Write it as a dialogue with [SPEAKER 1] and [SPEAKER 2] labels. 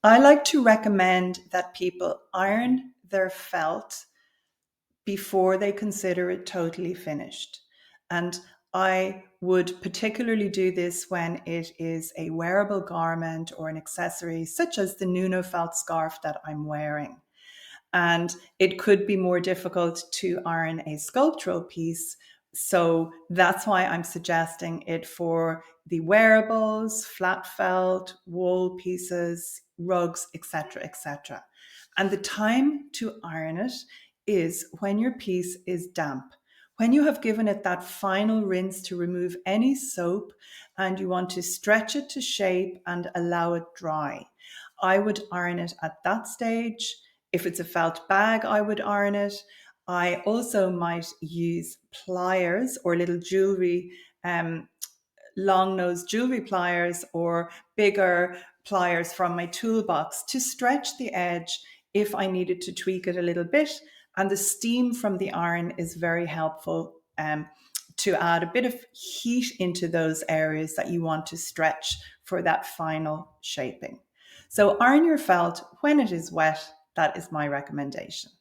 [SPEAKER 1] I like to recommend that people iron their felt before they consider it totally finished. And I would particularly do this when it is a wearable garment or an accessory, such as the Nuno felt scarf that I'm wearing. And it could be more difficult to iron a sculptural piece. So that's why I'm suggesting it for the wearables, flat felt, wool pieces, rugs, etc., etc. And the time to iron it is when your piece is damp. When you have given it that final rinse to remove any soap and you want to stretch it to shape and allow it dry, I would iron it at that stage. If it's a felt bag, I would iron it. I also might use pliers or little jewelry, long nose jewelry pliers or bigger pliers from my toolbox to stretch the edge if I needed to tweak it a little bit. And the steam from the iron is very helpful to add a bit of heat into those areas that you want to stretch for that final shaping. So iron your felt when it is wet. That is my recommendation.